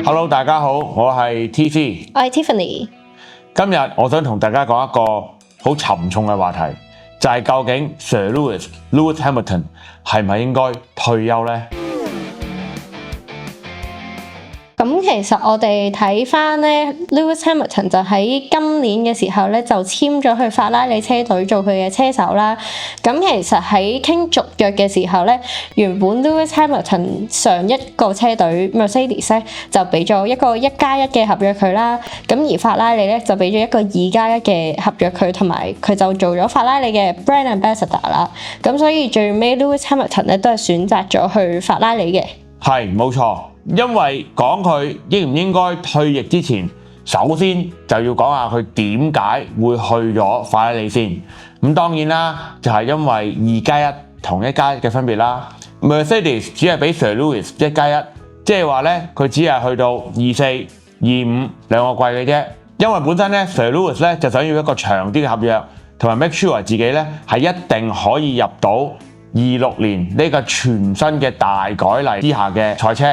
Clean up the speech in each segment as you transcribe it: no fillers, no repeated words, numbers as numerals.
Hello， 大家好，我係 TC， 我係 Tiffany。今日我想同大家講一個好沉重嘅話題，就係究竟 Sir Lewis Hamilton 係咪應該退休呢？咁其實我哋睇翻咧 Lewis Hamilton 就喺今年嘅時候咧就簽咗去法拉利車隊做佢嘅車手啦。咁其實喺傾續約嘅時候咧，原本 Lewis Hamilton 上一個車隊 Mercedes 咧就俾咗一個1+1嘅合約佢啦。咁而法拉利咧就俾咗一個2+1嘅合約佢，同埋佢就做咗法拉利嘅 Brand Ambassador 啦。咁所以最尾 Lewis Hamilton 咧都係選擇咗去法拉利嘅。係冇錯。因為講佢應唔應該退役之前，首先就要講下佢點解會去咗法拉利先。咁當然啦，就係因為2+1同1+1嘅分別啦。Mercedes 只係俾 Sir Lewis 1+1，即係話咧佢只係去到24、25兩個季嘅啫。因為本身咧 Sir Lewis 咧就想要一個長啲嘅合約，同埋 make sure 自己咧係一定可以入到26年呢個全新嘅大改例之下嘅賽車。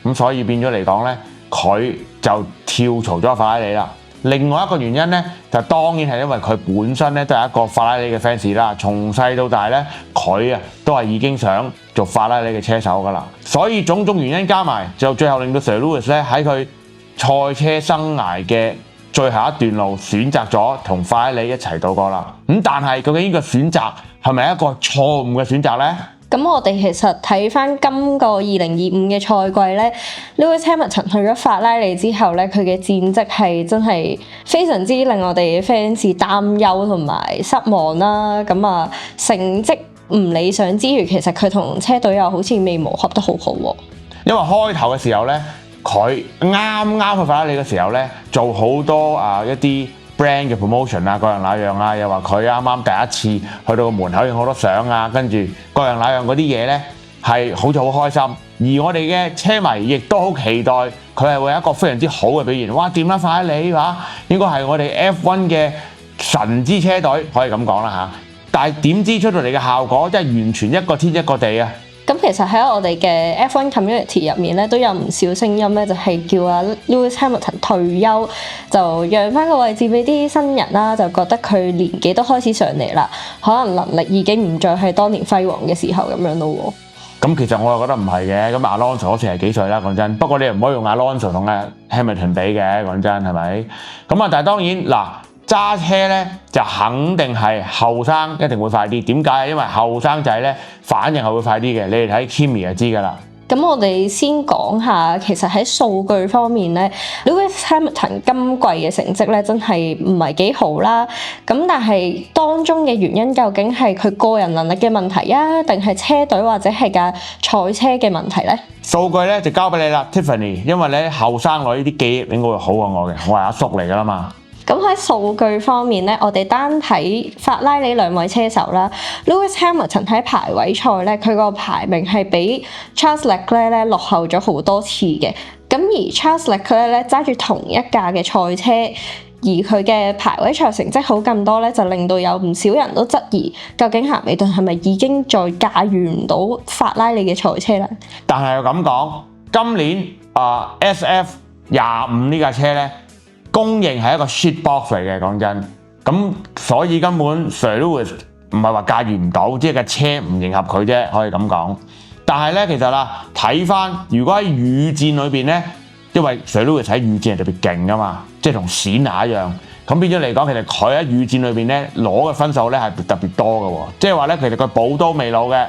咁所以變咗嚟講咧，佢就跳槽咗法拉利啦。另外一個原因咧，就當然係因為佢本身咧都係一個法拉利嘅 fans 啦。從細到大咧，佢都係已經想做法拉利嘅車手噶啦。所以種種原因加埋，就最後令到 Sir Lewis 咧喺佢賽車生涯嘅最後一段路選擇咗同法拉利一齊度過啦。咁但係究竟呢個選擇係咪一個錯誤嘅選擇呢？咁我哋其實睇翻今個2025嘅賽季咧 ，Lewis Hamilton 去咗法拉利之後咧，佢嘅戰績係真係非常之令我哋 fans 擔憂同埋失望啦。咁啊，成績唔理想之餘，其實佢同車隊又好似未磨合得好好喎。因為開頭嘅時候咧，佢啱去法拉利嘅時候咧，做好多一啲brand 嘅 promotion 啊，各樣那樣啊，又話佢啱啱第一次去到個門口影好多相啊，跟住各樣那樣嗰啲嘢咧，係好似好開心。而我哋嘅車迷亦都好期待佢係會有一個非常之好嘅表現。哇，掂啦法拉利嚇，應該係我哋 F1 嘅神之車隊，可以咁講啦嚇。但係點知出到嚟嘅效果真係完全一個天一個地啊！咁其實喺我哋嘅 F1 community 入面咧，都有唔少聲音咧，就係叫阿 Lewis Hamilton 退休，就讓翻個位置俾啲新人啦。就覺得佢年紀都開始上嚟啦，可能能力已經唔再係當年輝煌嘅時候咁樣咯。咁其實我又覺得唔係嘅。咁阿 Alonso 嗰時係幾歲啦？講真，不過你又唔可以用阿 Alonso 同阿 Hamilton 比嘅，講真係咪？咁啊，但係當然嗱。揸車咧就肯定係後生一定會快啲，點解？因為後生仔咧反應係會快啲嘅，你哋睇 Kimi 就知㗎啦。咁我哋先講下，其實喺數據方面咧 ，Lewis Hamilton 今季嘅成績咧真係唔係幾好啦。咁但係當中嘅原因究竟係佢個人能力嘅問題啊，定係車隊或者係架賽車嘅問題咧？數據咧就交俾你啦 ，Tiffany， 因為咧後生女啲記憶應該會好過我嘅，我係阿叔嚟㗎啦嘛。咁喺數據方面咧，我哋單睇法拉利兩位車手啦 ，Lewis Hamilton 喺排位賽咧，佢個排名係比 Charles Leclerc 咧落後咗好多次嘅。咁而 Charles Leclerc 咧揸住同一架嘅賽車，而佢嘅排位賽成績好咁多咧，就令到有唔少人都質疑，究竟咸美頓係咪已經再駕馭唔到法拉利嘅賽車咧？但係又咁講，今年SF25呢架車咧。公認係一個 shit box 嚟嘅，講真。咁所以根本 Sir Lewis 唔係話駕馭唔到，即係架車唔迎合佢啫，可以咁講。但係咧，其實啦，睇翻如果喺預戰裏邊咧，因為 Sir Lewis 喺預戰係特別勁噶嘛，即係同冼拿一樣。咁變咗嚟講，其實佢喺預戰裏邊咧攞嘅分數咧係特別多嘅喎。即係話咧，其實佢寶刀未老嘅。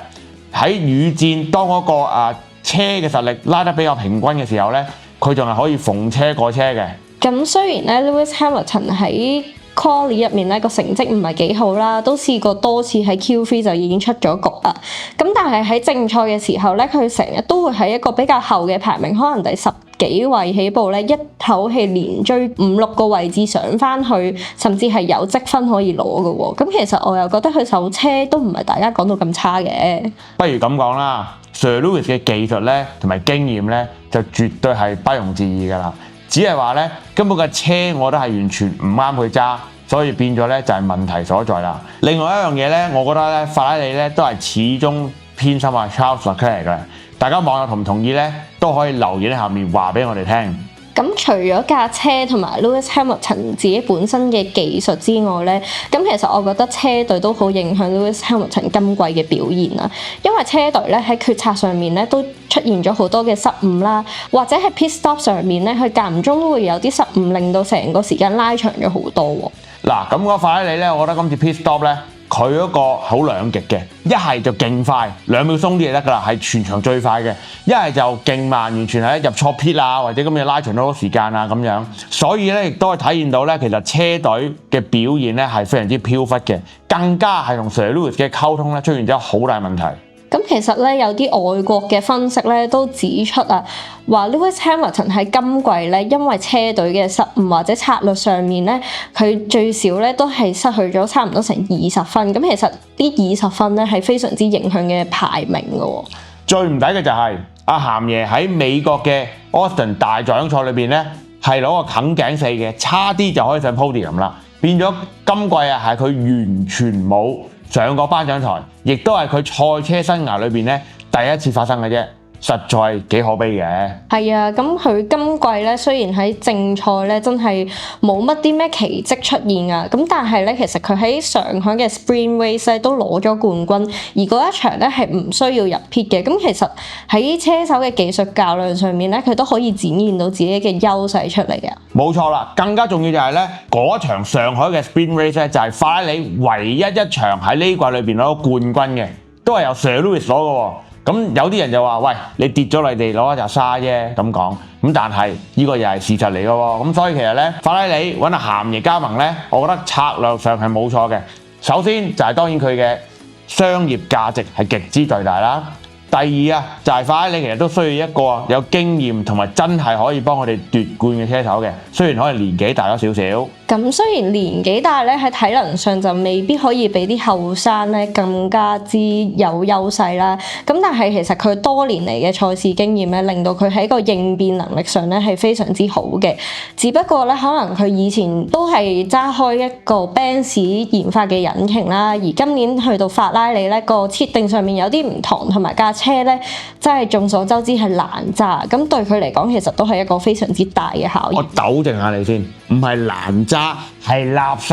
喺預戰當嗰個車嘅實力拉得比較平均嘅時候咧，佢仲係可以逢車過車嘅。咁雖然咧 Lewis Hamilton 喺 quali 入面咧個成績唔係幾好啦，都試過多次喺 Q3 就已經出咗局啦。咁但係喺正賽嘅時候咧，佢成日都會喺一個比較後嘅排名，可能第10幾位起步咧，一口氣連追5、6個位置上翻去，甚至係有積分可以攞嘅喎。咁其實我又覺得佢手車都唔係大家講到咁差嘅。不如咁講啦 ，Sir Lewis 嘅技術咧同埋經驗咧，就絕對係不容置疑㗎啦。只係話咧，根本嘅車我覺得係完全唔啱佢揸，所以變咗咧就係問題所在啦。另外一樣嘢咧，我覺得咧法拉利咧都係始終偏心Charles Leclerc嘅。大家網友同唔同意咧，都可以留言喺下面話俾我哋聽。咁除咗架車同埋 Lewis Hamilton 自己本身嘅技術之外咧，咁其實我覺得車隊都好影響 Lewis Hamilton 今季嘅表現啦。因為車隊咧喺決策上面咧都出現咗好多嘅失誤啦，或者喺 pit stop 上面咧，佢間唔中都會有啲失誤，令到成個時間拉長咗好多喎。嗱，咁個法拉利咧，我覺得今次 pit stop 咧，佢嗰個好兩極嘅，一係就勁快，2秒鬆啲就得㗎啦，係全場最快嘅；一係就勁慢，完全係入錯 pit 啊，或者咁樣拉長咗好多時間啊咁樣。所以咧，亦都係體現到咧，其實車隊嘅表現咧係非常之飄忽嘅，更加係同 Sir Lewis 嘅溝通咧出現咗好大問題。咁其實咧有啲外國嘅分析咧都指出啊，話 Lewis Hamilton 喺今季咧因為車隊嘅失誤或者策略上面咧，佢最少咧都係失去咗差唔多成20分。咁其實呢20分咧係非常之影響嘅排名嘅喎。最唔抵嘅就係阿鹹爺喺美國嘅 Austin 大獎賽裏邊咧係攞個啃頸4嘅，差啲就可以上 podium 啦。變咗今季啊係佢完全冇上過頒獎台，亦都係佢賽車生涯裏邊咧第一次發生嘅啫，實在係幾可悲嘅。係啊，咁佢今季咧雖然喺正賽咧真係冇乜啲咩奇蹟出現啊，咁但係咧其實佢喺上海嘅 Sprint Race 咧都攞咗冠軍，而嗰一場咧係唔需要入 pit 嘅。咁其實喺車手嘅技術較量上面咧，佢都可以展現到自己嘅優勢出嚟嘅。冇錯啦，更加重要就係咧嗰場上海嘅 Sprint Race 咧就係法拉利唯一一場喺呢季裏邊攞到冠軍嘅，都係由 Sir Lewis 攞嘅喎。咁有啲人就話：喂，你跌咗你哋攞一紮沙啫咁講。咁但係呢個又係事實嚟嘅喎。咁所以其實咧，法拉利揾阿鹹爺加盟咧，我覺得策略上係冇錯嘅。首先就係當然佢嘅商業價值係極之巨大啦。第二啊，就係法拉利其實都需要一個有經驗同埋真係可以幫佢哋奪冠嘅車手嘅，雖然可能年紀大咗少少。咁雖然年紀大咧，喺體能上就未必可以比啲後生咧更加之有優勢啦。咁但係其實佢多年嚟嘅賽事經驗咧，令到佢喺個應變能力上咧係非常之好嘅。只不過咧，可能佢以前都係揸開一個 Benz 研發嘅引擎啦，而今年去到法拉利咧，個設定上面有啲唔同，同埋架車咧真係眾所周知係難揸。咁對佢嚟講，其實都係一個非常之大嘅考驗。我糾正下你先，唔係難揸。係垃圾，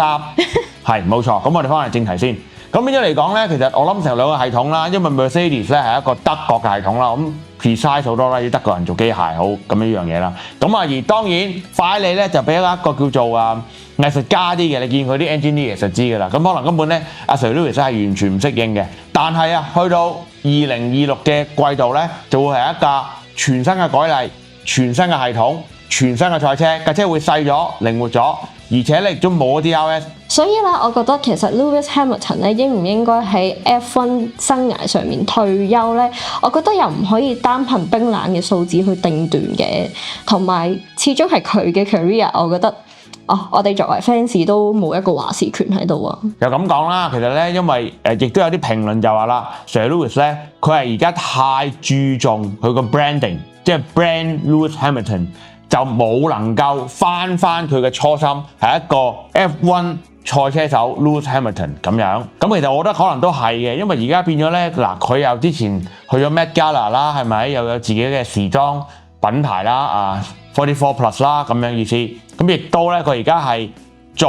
係冇錯。咁我哋翻嚟正題先。咁變咗嚟講咧，其實我諗成兩個系統啦，因為 Mercedes 咧係一個德國嘅系統啦，咁 precise 好多啦，要德國人做機械好咁樣嘢啦。咁而當然法拉利咧就俾一個叫做藝術家啲嘅，你見佢啲 engineer 就知㗎啦。咁可能根本咧阿 Sir Lewis 係完全唔適應嘅，但係去到2026嘅季度咧，就會係一架全新嘅改例、全新嘅系統、全新嘅賽車，架車會細咗、靈活咗。而且咧亦都冇 DRS，所以咧，我覺得其實 Lewis Hamilton 咧應唔應該喺 F1 生涯上面退休咧？我覺得又唔可以單憑冰冷嘅數字去定斷嘅，同埋始終係佢嘅 career， 我覺得我哋作為 fans 都冇一個話事權喺度啊。又咁講啦，其實咧，因為亦都有啲評論就話啦，Sir Lewis 咧，佢係而家太注重佢個 branding， 即係 brand Lewis Hamilton。就冇能夠翻佢嘅初心，係一個 F1 賽車手 Lewis Hamilton 咁樣。咁其實我覺得可能都係嘅，因為而家變咗咧，嗱佢又之前去咗 Met Gala 啦，係咪又有自己嘅時裝品牌啦，44 Plus 啦咁樣意思。咁亦都咧，佢而家係最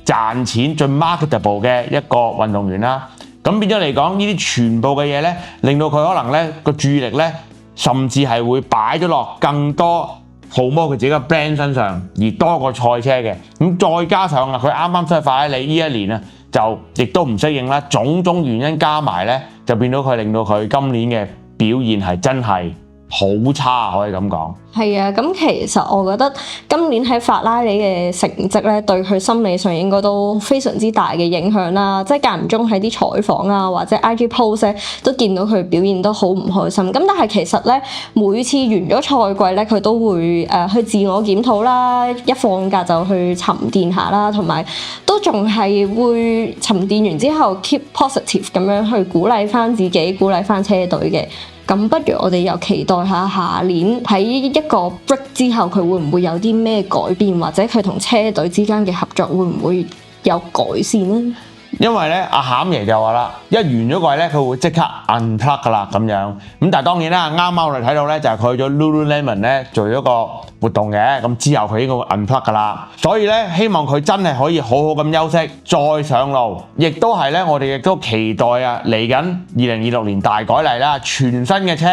賺錢、最 marketable 嘅一個運動員啦。咁變咗嚟講，呢啲全部嘅嘢咧，令到佢可能咧個注意力咧，甚至係會擺咗落更多promote佢自己嘅 brand 身上，而多過賽車嘅。咁再加上佢啱啱出去法拉利呢一年就亦都唔適應啦，種種原因加埋咧，就變到佢令到佢今年嘅表現係真係好差，可以咁講。係啊，咁其實我覺得今年喺法拉利嘅成績咧，對佢心理上應該都非常之大嘅影響啦。即係間唔中喺啲採訪啊，或者 IG post 咧，都見到佢表現都好唔開心。咁但係其實咧，每次完咗賽季咧，佢都會去自我檢討啦，一放假就去沉澱下啦，同埋都仲係會沉澱完之後 keep positive 咁樣去鼓勵翻自己，鼓勵翻車隊嘅。咁不如我哋又期待下年喺一個 break 之後，佢會唔會有啲咩改變，或者佢同車隊之間嘅合作會唔會有改善呢？因為咧阿餡爺就話啦，一完咗季咧佢會即刻 unplug 噶啦咁樣。咁但係當然啦，啱啱我哋睇到咧就係佢去咗 Lululemon 咧做咗個活動嘅，咁之後佢應該會 unplug 噶啦。所以咧希望佢真係可以好好咁休息，再上路。亦都係咧我哋亦都期待啊嚟緊2026年大改例啦，全新嘅車，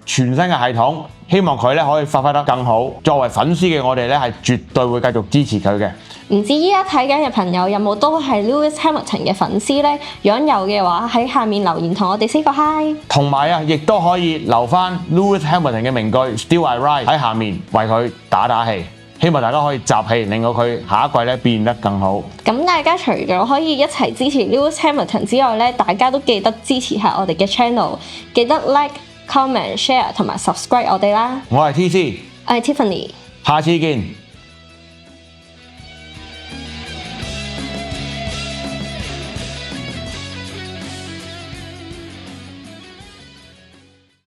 全新嘅系統，希望佢咧可以發揮得更好。作為粉絲嘅我哋咧係絕對會繼續支持佢嘅。唔知依家睇緊嘅朋友有冇都係 Lewis Hamilton 嘅粉絲呢？如果有嘅話，喺下面留言同我哋 say 個 hi。同埋啊，亦都可以留翻 Lewis Hamilton 嘅名句 Still I Ride 喺下面為佢打氣。希望大家可以集氣，令到佢下一季咧變得更好。咁大家除咗可以一齊支持 Lewis Hamilton 之外咧，大家都記得支持下我哋嘅 channel， 記得 like、comment、share 同埋 subscribe 我哋啦。我係 TC，我係 Tiffany，下次見。